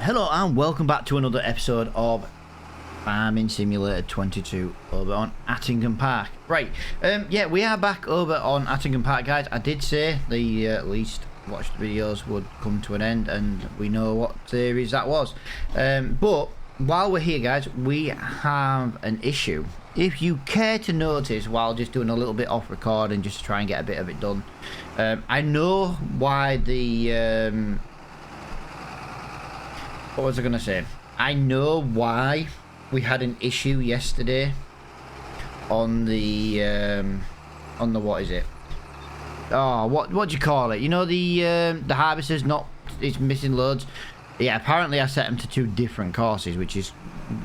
Hello and welcome back to another episode of Farming Simulator 22 over on Attingham Park. Right, yeah, we are back over on Attingham Park, guys. I did say the least watched videos would come to an end, and we know what series that was. But while we're here, guys, we have an issue. If you care to notice, while just doing a little bit off recording just to try and get a bit of it done, I know why the what was I gonna say? I know why we had an issue yesterday on the what is it? Oh, what do you call it? You know, the harvester's not, it's missing loads. Yeah, apparently I set them to 2 different courses, which is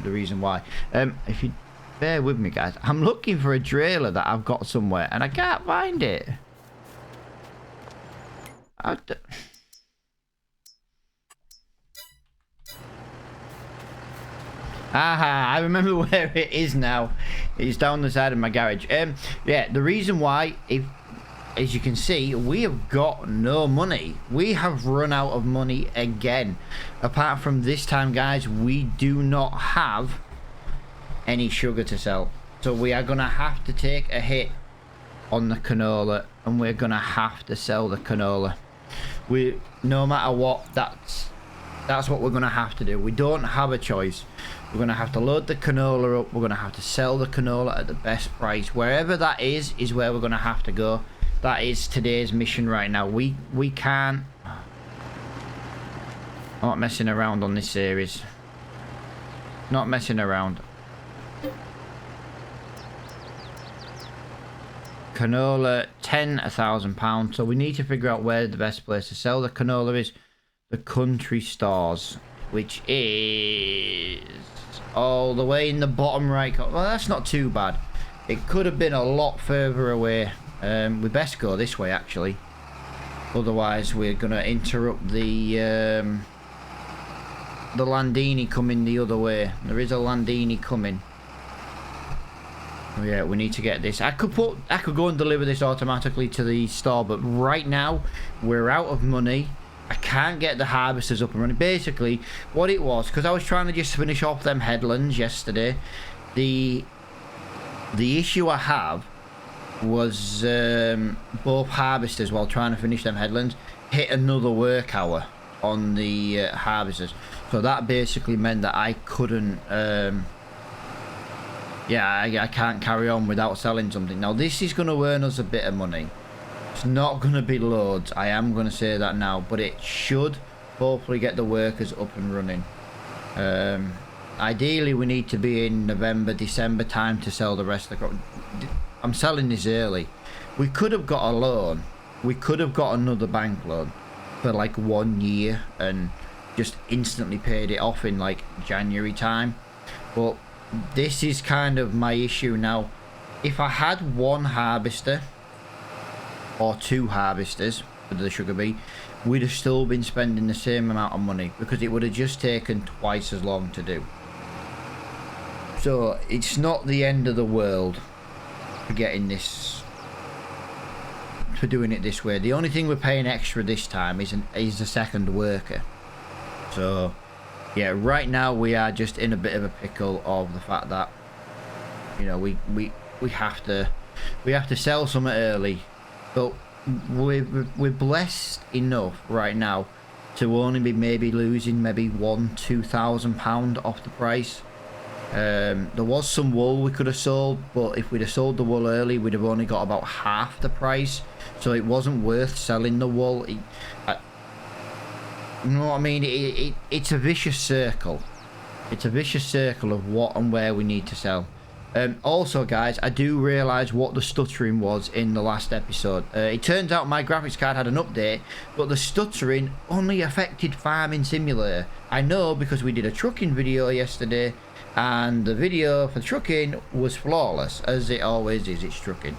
the reason why. If you bear with me, guys, I'm looking for a trailer that I've got somewhere and I can't find it. Aha, I remember where it is now. It's down the side of my garage. Yeah, the reason why, as you can see, we have got no money. We have run out of money again. Apart from this time, guys, we do not have any sugar to sell. So we are going to have to take a hit on the canola, and we're going to have to sell the canola. No matter what, that's what we're going to have to do. We don't have a choice. We're going to have to load the canola up. We're going to have to sell the canola at the best price. Wherever that is where we're going to have to go. That is today's mission right now. We can't... I'm not messing around on this series. Not messing around. Canola, £10,000. So we need to figure out where the best place to sell the canola is. The country stores, which is all the way in the bottom right. Well, that's not too bad. It could have been a lot further away. We best go this way, actually. Otherwise, we're gonna interrupt the Landini coming the other way. There is a Landini coming. Oh, yeah, we need to get this. I could go and deliver this automatically to the store, but right now we're out of money. I can't get the harvesters up and running. Basically, what it was, because I was trying to just finish off them headlands yesterday, the issue I have was both harvesters, while trying to finish them headlands, hit another work hour on the harvesters. So that basically meant that I couldn't... yeah, I can't carry on without selling something. Now, this is going to earn us a bit of money. It's not going to be loads, I am going to say that now, but it should hopefully get the workers up and running. Ideally, we need to be in November, December time to sell the rest of the crop. I'm selling this early. We could have got a loan. We could have got another bank loan for like 1 year and just instantly paid it off in like January time. But this is kind of my issue now. If I had 1 harvester or 2 harvesters for the sugar beet, we'd have still been spending the same amount of money because it would have just taken twice as long to do. So it's not the end of the world for getting this, for doing it this way. The only thing we're paying extra this time is a second worker. So yeah, right now we are just in a bit of a pickle of the fact that, you know, we have to sell some early. But we're blessed enough right now to only be maybe losing maybe £1,000–2,000 off the price. There was some wool we could have sold, but if we'd have sold the wool early, we'd have only got about half the price. So it wasn't worth selling the wool. You know what I mean? It's a vicious circle. It's a vicious circle of what and where we need to sell. Also, guys, I do realise what the stuttering was in the last episode. It turns out my graphics card had an update, but the stuttering only affected Farming Simulator. I know because we did a trucking video yesterday, and the video for trucking was flawless, as it always is. It's trucking.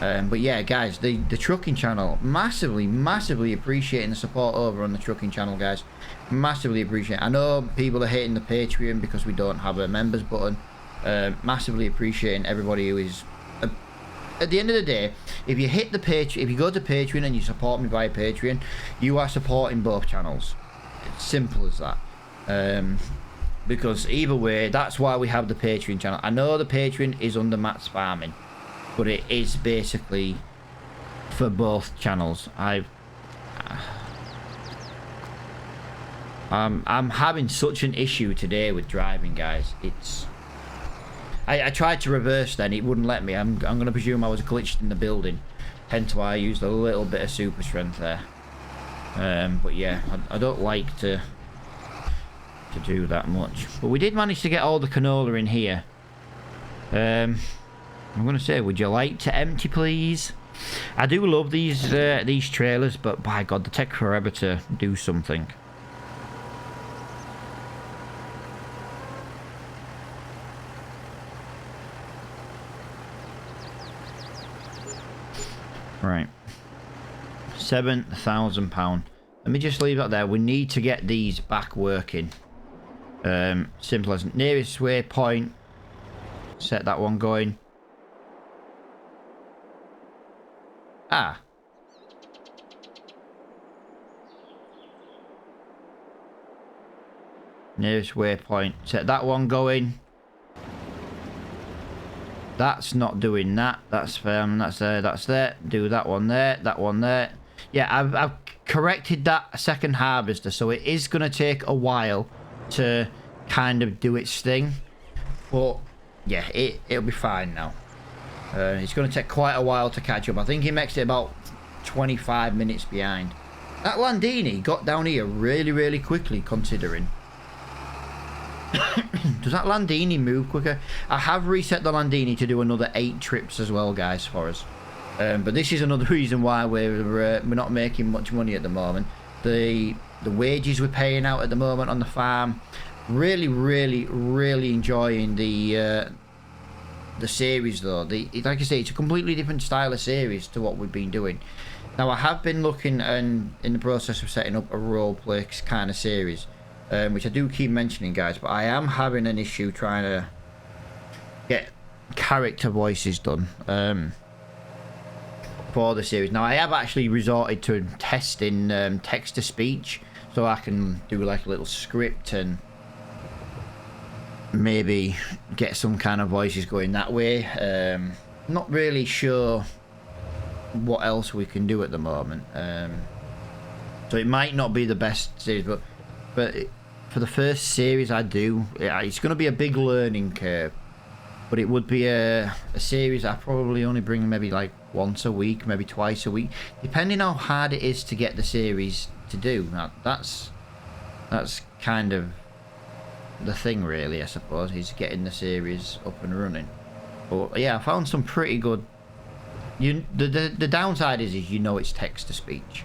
But yeah, guys, the trucking channel, massively appreciating the support over on the trucking channel, guys. Massively appreciate. I know people are hating the Patreon because we don't have a members button. Massively appreciating everybody who is at the end of the day, if you hit the page, if you go to Patreon and you support me via Patreon, you are supporting both channels. It's simple as that. Because either way, that's why we have the Patreon channel. I know the Patreon is under Matt's Farming, but it is basically for both channels. I'm having such an issue today with driving, guys. I tried to reverse then, it wouldn't let me. I'm going to presume I was glitched in the building, hence why I used a little bit of super strength there. But yeah, I don't like to do that much. But we did manage to get all the canola in here. I'm going to say, would you like to empty, please? I do love these trailers, but by God, they take forever to do something. Right. £7,000. Let me just leave that there. We need to get these back working. Simple as nearest waypoint. Set that one going. Ah. Nearest waypoint. Set that one going. That's not doing that. That's that's there. That's there. Do that one there. That one there. Yeah, I've corrected that second harvester, so it is going to take a while to kind of do its thing. But yeah, it'll be fine now. It's going to take quite a while to catch up. I think it makes it about 25 minutes behind. That Landini got down here really, really quickly, considering. Does that Landini move quicker? I have reset the Landini to do another 8 trips as well, guys, for us. But this is another reason why we're not making much money at the moment. The wages we're paying out at the moment on the farm. Really, really, really enjoying the series though. Like I say, it's a completely different style of series to what we've been doing. Now I have been looking and in the process of setting up a roleplay kind of series. Which I do keep mentioning, guys, but I am having an issue trying to get character voices done for the series. Now, I have actually resorted to testing text-to-speech, so I can do like a little script and maybe get some kind of voices going that way. Not really sure what else we can do at the moment. So it might not be the best series, but for the first series I do, it's going to be a big learning curve, but it would be a series I probably only bring maybe like once a week, maybe twice a week, depending how hard it is to get the series to do. Now, that's kind of the thing, really, I suppose, is getting the series up and running. But yeah, I found some pretty good. The downside is you know it's text to speech,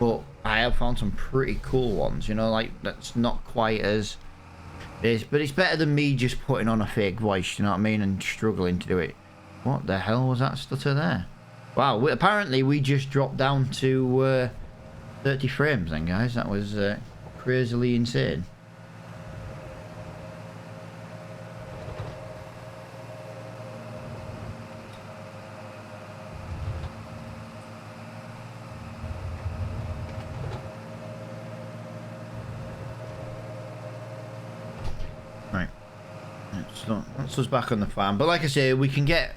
but I have found some pretty cool ones, you know, like that's not quite as this, but it's better than me just putting on a fake voice, you know what I mean, and struggling to do it. What the hell was that stutter there? Wow, apparently we just dropped down to 30 frames then, guys. That was crazily insane. That's us back on the farm, but like I say, we can get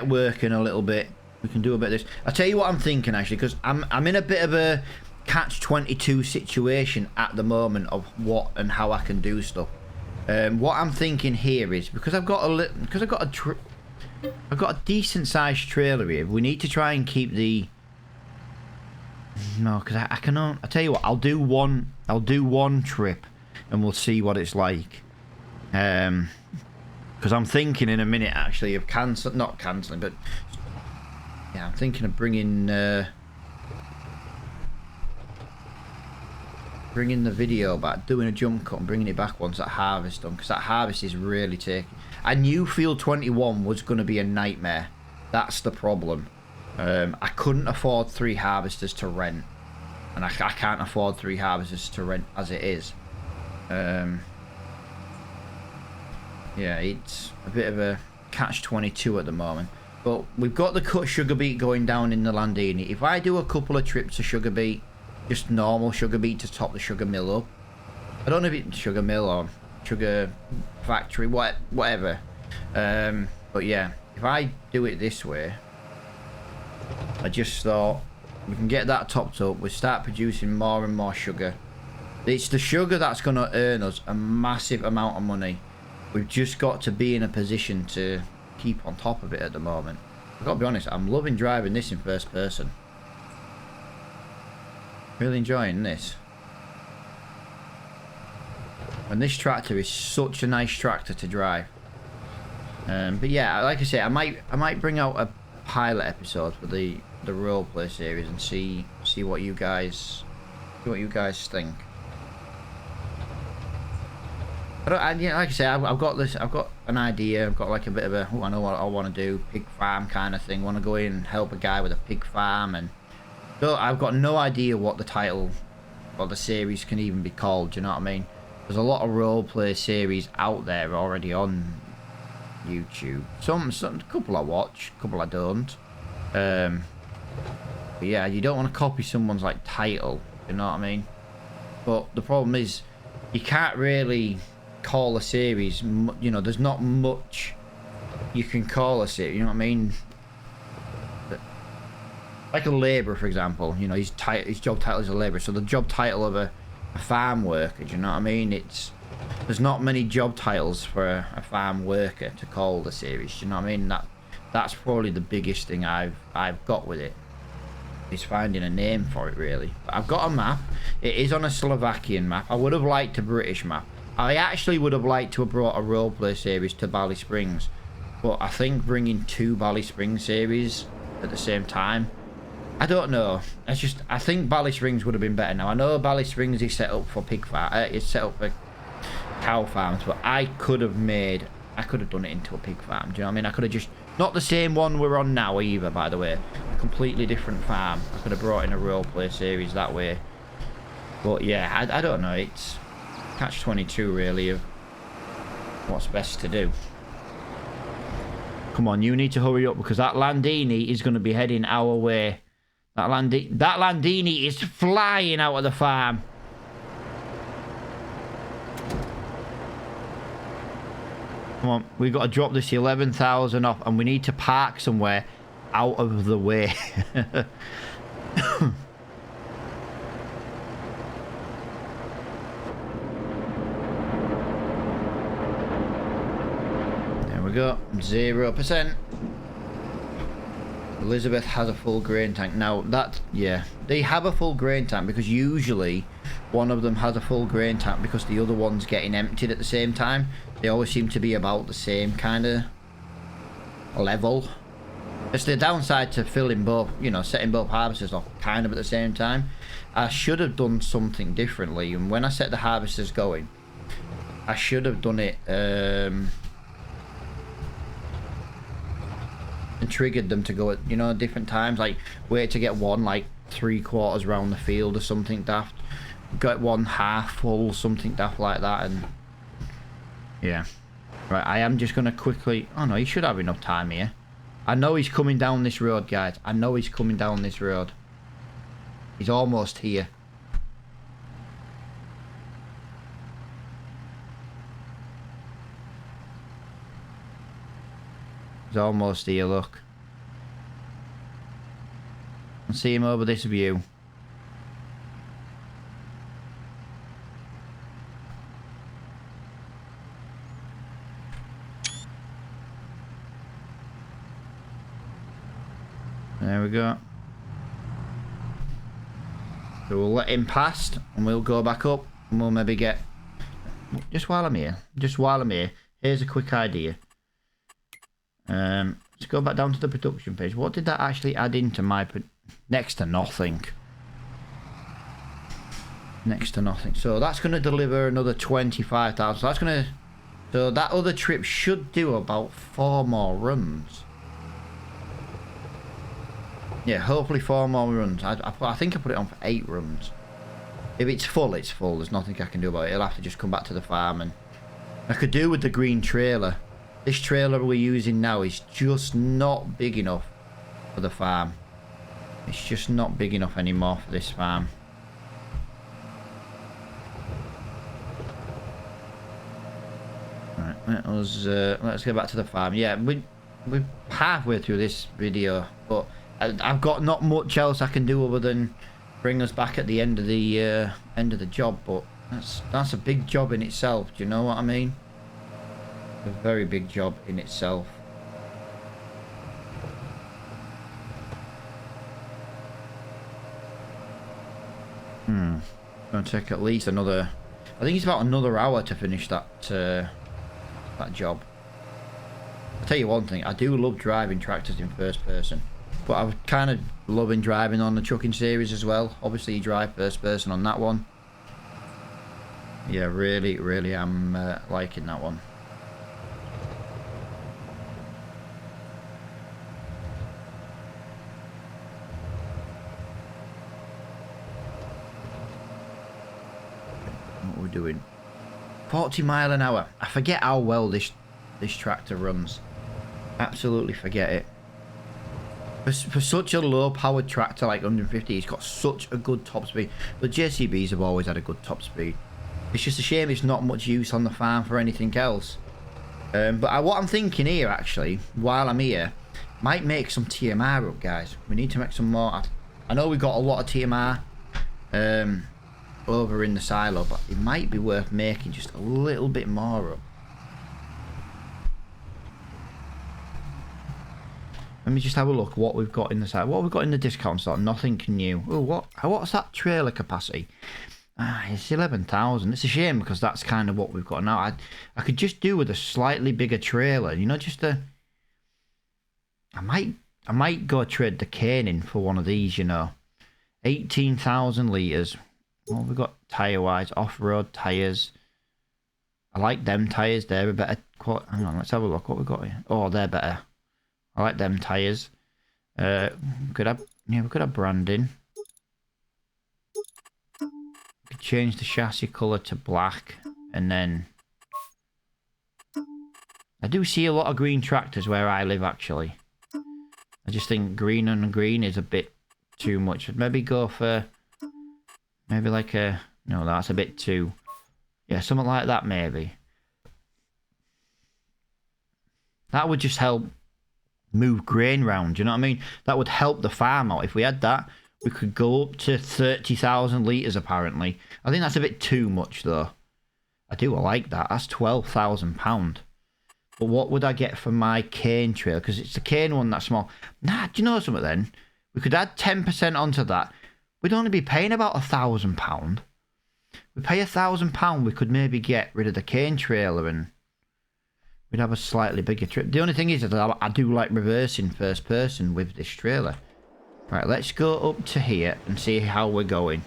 working a little bit. We can do a bit of this. I'll tell you what I'm thinking, actually, because I'm in a bit of a catch-22 situation at the moment of what and how I can do stuff. What I'm thinking here is, because I've got a decent sized trailer here, we need to try and keep the because I cannot. I tell you what, I'll do one trip and we'll see what it's like. Because I'm thinking in a minute actually of not cancelling, but yeah, I'm thinking of bringing the video back, doing a jump cut and bringing it back once that harvest done, because that harvest is really taking. I knew Field 21 was going to be a nightmare. That's the problem. I couldn't afford 3 harvesters to rent, and I can't afford 3 harvesters to rent as it is. Yeah, it's a bit of a catch-22 at the moment. But we've got the cut sugar beet going down in the Landini. If I do a couple of trips to sugar beet, just normal sugar beet to top the sugar mill up, I don't know if it's sugar mill or sugar factory, whatever. But yeah, if I do it this way, I just thought we can get that topped up. We start producing more and more sugar. It's the sugar that's going to earn us a massive amount of money. We've just got to be in a position to keep on top of it at the moment. I've got to be honest, I'm loving driving this in first person. Really enjoying this. And this tractor is such a nice tractor to drive. But yeah, like I say, I might bring out a pilot episode for the roleplay series and see what you guys think. Yeah, like I say, I've got an idea. I've got like a bit of a, I know what I want to do, pig farm kind of thing. Want to go in and help a guy with a pig farm, and so I've got no idea what the title or the series can even be called. Do you know what I mean? There's a lot of roleplay series out there already on YouTube. Some couple I watch, couple I don't. But yeah, you don't want to copy someone's like title. You know what I mean? But the problem is, you can't really call a series, you know, there's not much you can call a series, you know what I mean? Like a labourer, for example, you know, his job title is a labourer, so the job title of a farm worker, do you know what I mean? There's not many job titles for a farm worker to call the series, do you know what I mean? That's probably the biggest thing I've got with it, is finding a name for it, really. But I've got a map. It is on a Slovakian map. I would have liked a British map. I actually would have liked to have brought a roleplay series to Bally Springs, but I think bringing 2 Bally Springs series at the same time, I don't know. I think Bally Springs would have been better. Now I know Bally Springs is set up for pig farm, it's set up for cow farms, but I could have done it into a pig farm. Do you know what I mean? I could have just, not the same one we're on now either, by the way, a completely different farm. I could have brought in a roleplay series that way. But yeah, I don't know. It's catch-22 really of what's best to do. Come on, you need to hurry up because that Landini is going to be heading our way. That Landini is flying out of the farm. Come on, we've got to drop this 11,000 off and we need to park somewhere out of the way. There we go, 0%. Elizabeth has a full grain tank. Now yeah, they have a full grain tank because usually one of them has a full grain tank because the other one's getting emptied at the same time. They always seem to be about the same kind of level. It's the downside to filling both, you know, setting both harvesters off kind of at the same time. I should have done something differently, and when I set the harvesters going, I should have done it and triggered them to go at, you know, different times, like wait to get one like 3/4 around the field or something daft, get one half full, something daft like that. And yeah, right, I am just gonna quickly, oh no, he should have enough time here. I know he's coming down this road, guys. I know he's coming down this road. He's almost here. He's almost here, look. I see him over this view. There we go. So we'll let him past and we'll go back up and we'll maybe get... Just while I'm here, here's a quick idea. Let's go back down to the production page. What did that actually add into my... Next to nothing. Next to nothing. So that's going to deliver another 25,000. So that's going to... So that other trip should do about 4 more runs. Yeah, hopefully 4 more runs. I think I put it on for 8 runs. If it's full, it's full. There's nothing I can do about it. He'll have to just come back to the farm. And I could do with the green trailer. This trailer we're using now is just not big enough for the farm. It's just not big enough anymore for this farm. let's get back to the farm. Yeah, we're halfway through this video, but I've got not much else I can do other than bring us back at the end of the job. But that's a big job in itself. Do you know what I mean? A very big job in itself. Gonna take at least another. I think it's about another hour to finish that job. I'll tell you one thing. I do love driving tractors in first person, but I'm kind of loving driving on the trucking series as well. Obviously, you drive first person on that one. Yeah, really, I'm liking that one. What we're doing? 40 mile an hour. I forget how well this tractor runs. Absolutely forget it. For such a low powered tractor like 150, it's got such a good top speed. The JCBs have always had a good top speed. It's just a shame it's not much use on the farm for anything else. But what I'm thinking here, actually, while I'm here, might make some TMR up, guys. We need to make some more. I know we've got a lot of TMR over in the silo, but it might be worth making just a little bit more up. Let me just have a look what we've got in the side. What we've got in the discount store? Nothing new. Oh, what's that trailer capacity? It's 11,000. It's a shame because that's kind of what we've got now. I could just do with a slightly bigger trailer. You know, just a. I might go trade the cane in for one of these. You know, 18,000 litres. What have we got tyre wise? Off road tyres. I like them tyres. They're a better quality. Hang on, let's have a look what we've got here. Oh, they're better. I like them tyres. We could have branding. We could change the chassis colour to black, and then I do see a lot of green tractors where I live. Actually, I just think green on green is a bit too much. I'd maybe go for maybe like a no. That's a bit too. Yeah, something like that maybe. That would just help move grain round, you know what I mean? That would help the farm out. If we had that, we could go up to 30,000 litres apparently. I think that's a bit too much though. I like that. That's £12,000. But what would I get for my cane trailer? Because it's the cane one that's small. Nah, do you know something then? We could add 10% onto that. We'd only be paying about £1,000. We pay £1,000, we could maybe get rid of the cane trailer and we'd have a slightly bigger trip. The only thing is that I do like reversing first person with this trailer. Right, let's go up to here and see how we're going.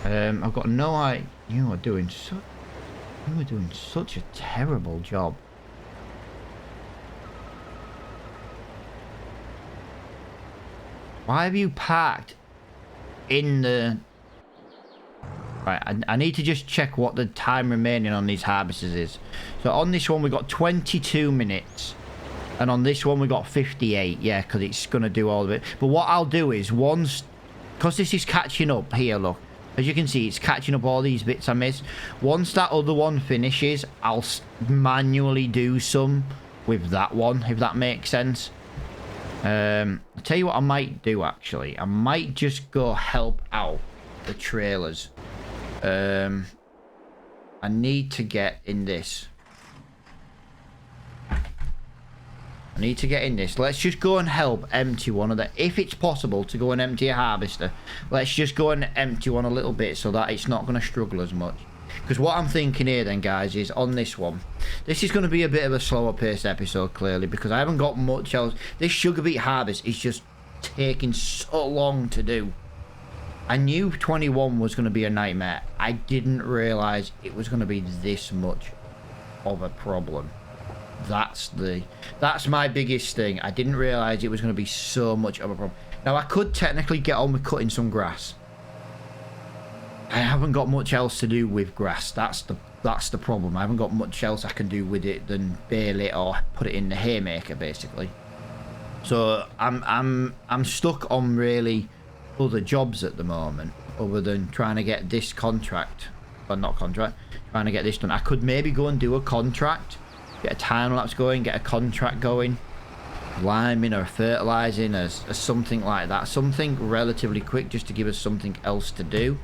I've got no idea. You are doing such a terrible job. Why have you parked in the... Right, I need to just check what the time remaining on these harvesters is. So on this one we got 22 minutes. And on this one we got 58. Yeah, because it's going to do all of it. But what I'll do is once... Because this is catching up here, look. As you can see, it's catching up all these bits I missed. Once that other one finishes, I'll manually do some with that one, if that makes sense. I'll tell you what I might do, actually. I might just go help out the trailers. I need to get in this. Let's just go and help empty one of the... If it's possible to go and empty a harvester, let's just go and empty one a little bit so that it's not going to struggle as much. Because what I'm thinking here then, guys, is on this one, this is going to be a bit of a slower paced episode, clearly, because I haven't got much else. This sugar beet harvest is just taking so long to do. I knew 21 was going to be a nightmare. I didn't realise it was going to be this much of a problem. That's my biggest thing. I didn't realise it was going to be so much of a problem. Now, I could technically get on with cutting some grass. I haven't got much else to do with grass. That's the problem. I haven't got much else I can do with it than bale it or put it in the haymaker, basically. So I'm stuck on really other jobs at the moment, other than trying to get this contract, or not contract, trying to get this done. I could maybe go and do a contract, get a time lapse going, get a contract going, liming or fertilizing or something like that, something relatively quick just to give us something else to do.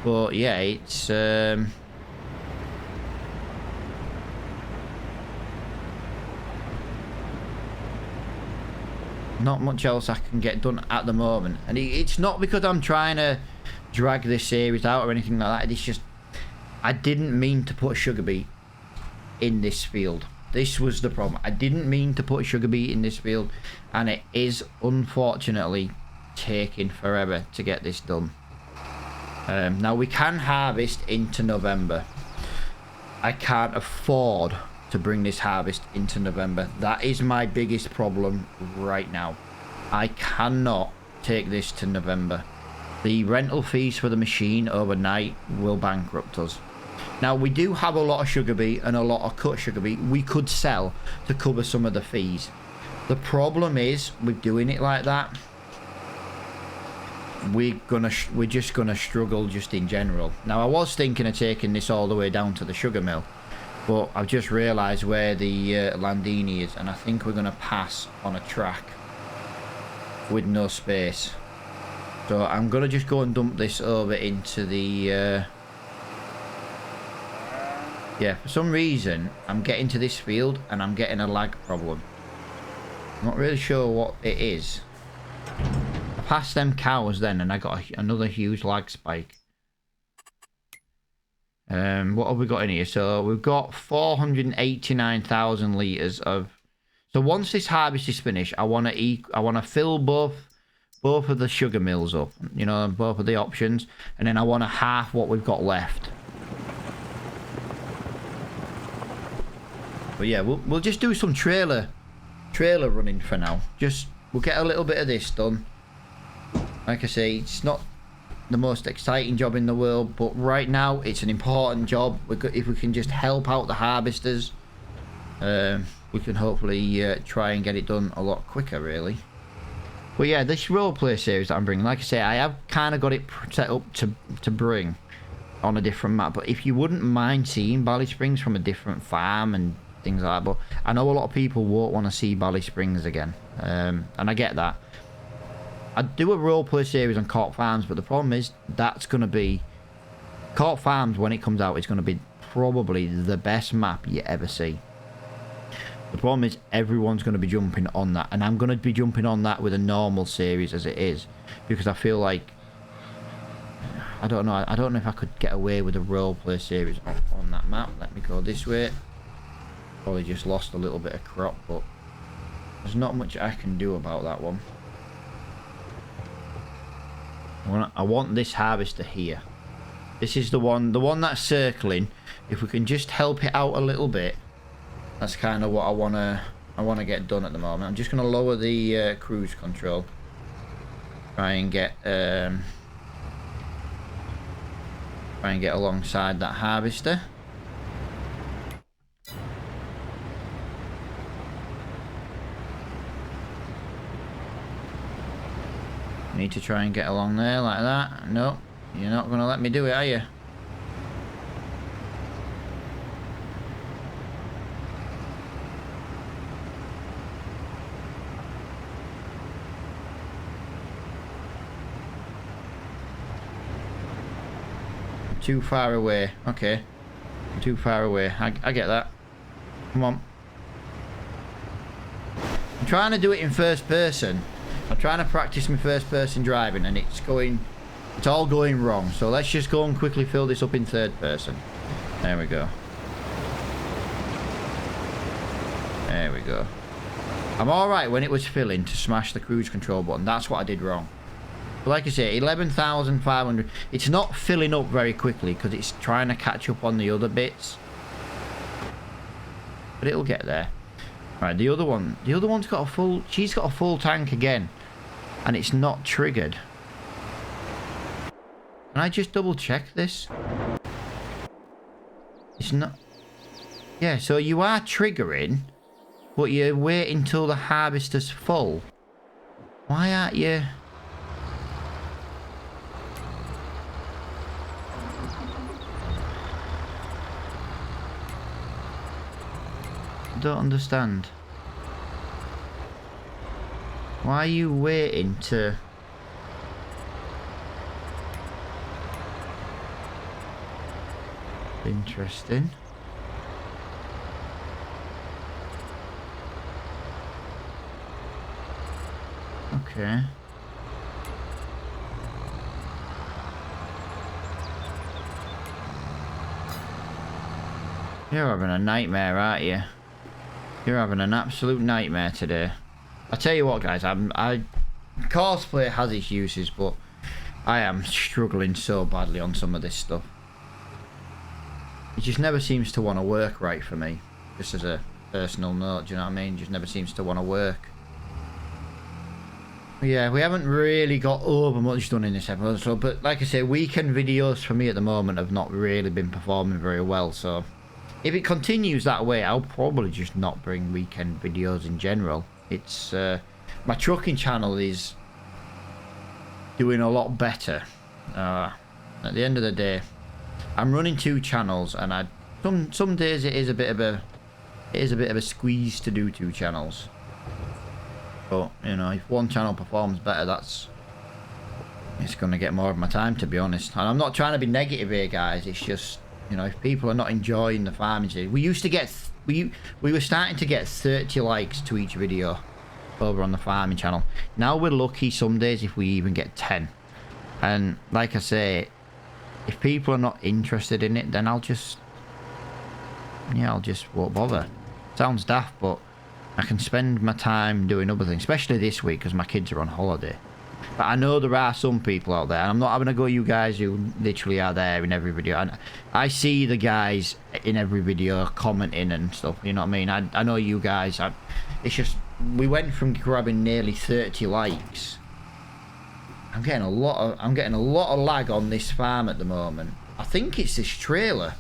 But yeah, it's not much else I can get done at the moment. And it's not because I'm trying to drag this series out or anything like that. It's just I didn't mean to put sugar beet in this field. This was the problem. I didn't mean to put sugar beet in this field, and it is unfortunately taking forever to get this done. Now we can harvest into November. I can't afford to bring this harvest into November. That is my biggest problem right now. I cannot take this to November. The rental fees for the machine overnight will bankrupt us. Now we do have a lot of sugar beet and a lot of cut sugar beet we could sell to cover some of the fees. The problem is with doing it like that, we're just gonna struggle just in general. Now I was thinking of taking this all the way down to the sugar mill, but I've just realised where the Landini is, and I think we're gonna pass on a track with no space. So I'm gonna just go and dump this over into the yeah, for some reason I'm getting to this field and I'm getting a lag problem. I'm not really sure what it is. I passed them cows then and I got another huge lag spike. What have we got in here? So we've got 489,000 litres of... So once this harvest is finished, I want to fill both of the sugar mills up, you know, both of the options, and then I want to half what we've got left. But yeah, we'll just do some trailer running for now. We'll get a little bit of this done. Like I say, it's not the most exciting job in the world, but right now it's an important job. If we can just help out the harvesters, we can hopefully try and get it done a lot quicker, really. But yeah, this roleplay series that I'm bringing, like I say, I have kind of got it set up to bring on a different map. But if you wouldn't mind seeing Bally Springs from a different farm and things like that, but I know a lot of people won't want to see Bally Springs again, and I get that. I'd do a roleplay series on Cork Farms, but the problem is that's going to be... Cork Farms, when it comes out, is going to be probably the best map you ever see. The problem is everyone's going to be jumping on that, and I'm going to be jumping on that with a normal series as it is, because I feel like... I don't know if I could get away with a roleplay series on that map. Let me go this way. Probably just lost a little bit of crop, but there's not much I can do about that one. I want this harvester here. This is the one that's circling. If we can just help it out a little bit, that's kind of what I wanna get done at the moment. I'm just gonna lower the cruise control. Try and get alongside that harvester. Need to try and get along there like that. No, you're not going to let me do it, are you? Too far away. Okay. I'm too far away. I get that. Come on. I'm trying to do it in first person. I'm trying to practice my first person driving and it's all going wrong. So let's just go and quickly fill this up in third person. There we go. There we go. I'm alright when it was filling to smash the cruise control button. That's what I did wrong. But like I say, 11,500. It's not filling up very quickly because it's trying to catch up on the other bits. But it'll get there. Right, the other one's got a full... She's got a full tank again. And it's not triggered. Can I just double check this? It's not... Yeah, so you are triggering, but you wait until the harvester's full. Why aren't you... I don't understand. Why are you waiting to... Interesting. Okay. You're having a nightmare, aren't you? You're having an absolute nightmare today. I tell you what, guys, cosplay has its uses, but I am struggling so badly on some of this stuff. It just never seems to want to work right for me. Just as a personal note, do you know what I mean? It just never seems to want to work. Yeah, we haven't really got over much done in this episode, but like I say, weekend videos for me at the moment have not really been performing very well, so if it continues that way, I'll probably just not bring weekend videos in general. It's my trucking channel is doing a lot better. At the end of the day, I'm running 2 channels, and some days it is a bit of a squeeze to do 2 channels. But you know, if one channel performs better, it's going to get more of my time, to be honest. And I'm not trying to be negative here, guys. It's just, you know, if people are not enjoying the farming series, we used to get we were starting to get 30 likes to each video over on the farming channel. Now we're lucky some days if we even get 10. And like I say, if people are not interested in it, then I'll just won't bother. Sounds daft, but I can spend my time doing other things, especially this week because my kids are on holiday. But I know there are some people out there, and I'm not having to go you guys who literally are there in every video. And I see the guys in every video commenting and stuff, you know what I mean? I know you guys. It's just, we went from grabbing nearly 30 likes. I'm getting a lot of lag on this farm at the moment. I think it's this trailer.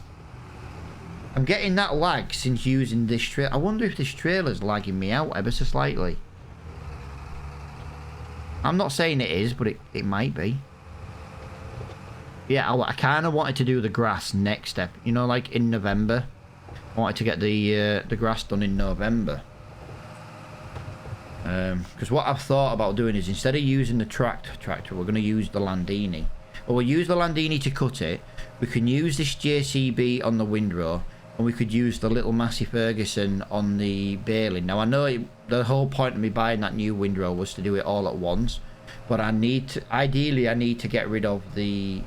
I'm getting that lag since using this trailer. I wonder if this trailer's lagging me out ever so slightly. I'm not saying it is, but it might be. Yeah, I kind of wanted to do the grass next step. You know, like in November. I wanted to get the grass done in November. Because what I've thought about doing is, instead of using the tractor, we're going to use the Landini. Well, we'll use the Landini to cut it. We can use this JCB on the windrow. And we could use the little Massey Ferguson on the baling. Now I know the whole point of me buying that new windrow was to do it all at once, but ideally I need to get rid of the...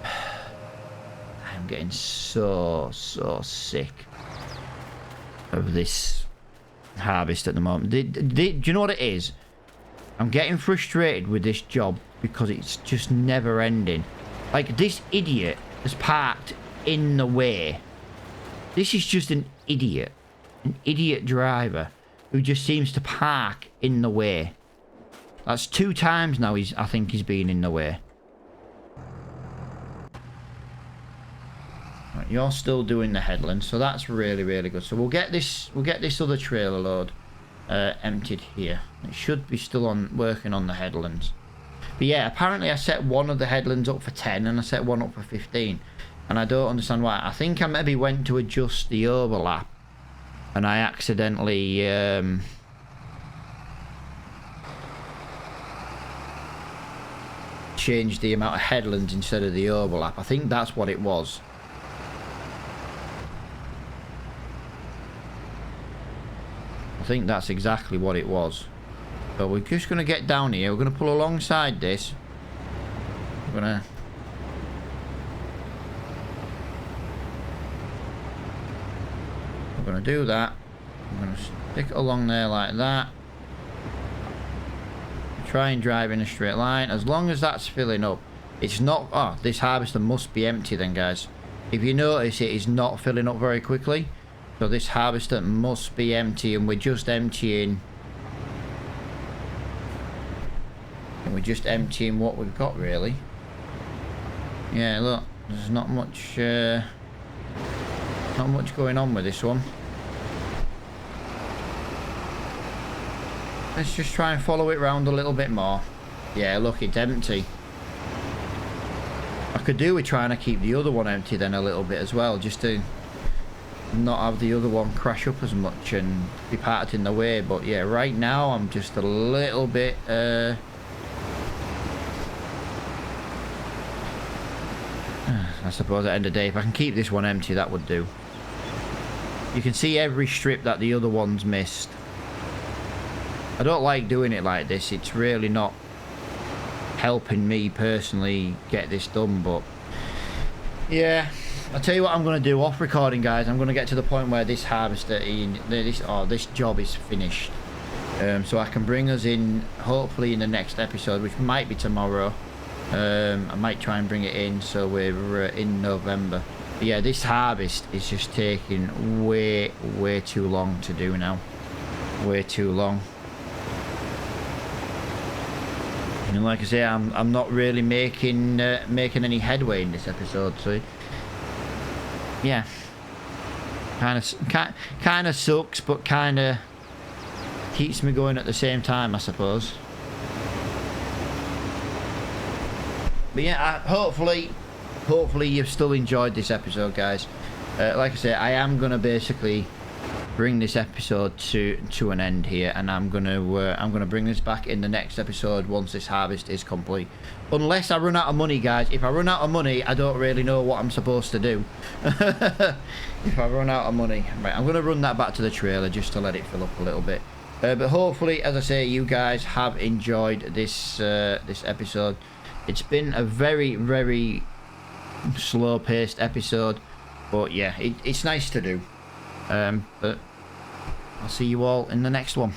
I'm getting so sick of this harvest at the moment. Do you know what it is? I'm getting frustrated with this job because it's just never ending. Like, this idiot has parked in the way. This is just an idiot driver who just seems to park in the way. That's 2 times now I think he's been in the way. Right, you're still doing the headland, so that's really good. So we'll get this other trailer load emptied here. It should be still working on the headlands. But yeah, apparently I set one of the headlands up for 10 and I set one up for 15. And I don't understand why. I think I maybe went to adjust the overlap and I accidentally changed the amount of headlands instead of the overlap. I think that's what it was. I think that's exactly what it was. So we're just going to get down here. We're going to pull alongside this. We're going to do that. I'm going to stick it along there like that. Try and drive in a straight line. As long as that's filling up. It's not... Oh, this harvester must be empty then, guys. If you notice, it is not filling up very quickly. So this harvester must be empty, and we're just emptying... We're just emptying what we've got, really. Yeah, look, there's not much going on with this one. Let's just try and follow it round a little bit more. Yeah, look, it's empty. I could do with trying to keep the other one empty then a little bit as well, just to not have the other one crash up as much and be parked in the way. But yeah, right now I'm just a little bit I suppose at the end of the day, if I can keep this one empty, that would do. You can see every strip that the other one's missed. I don't like doing it like this. It's really not helping me personally get this done, but yeah, I'll tell you what I'm going to do off recording, guys. I'm going to get to the point where this harvester this job is finished, so I can bring us in hopefully in the next episode, which might be tomorrow. I might try and bring it in so we're in November. But yeah, this harvest is just taking way too long to do now. Way too long. And like I say, I'm not really making any headway in this episode, so yeah, kind of sucks, but kind of keeps me going at the same time, I suppose. But yeah, hopefully you've still enjoyed this episode, guys. Like I say, I am gonna basically bring this episode to an end here, and I'm gonna bring this back in the next episode once this harvest is complete. Unless I run out of money, guys. If I run out of money, I don't really know what I'm supposed to do. If I run out of money, right, I'm gonna run that back to the trailer just to let it fill up a little bit. But hopefully, as I say, you guys have enjoyed this this episode. It's been a very slow-paced episode, but yeah, it's nice to do. But I'll see you all in the next one.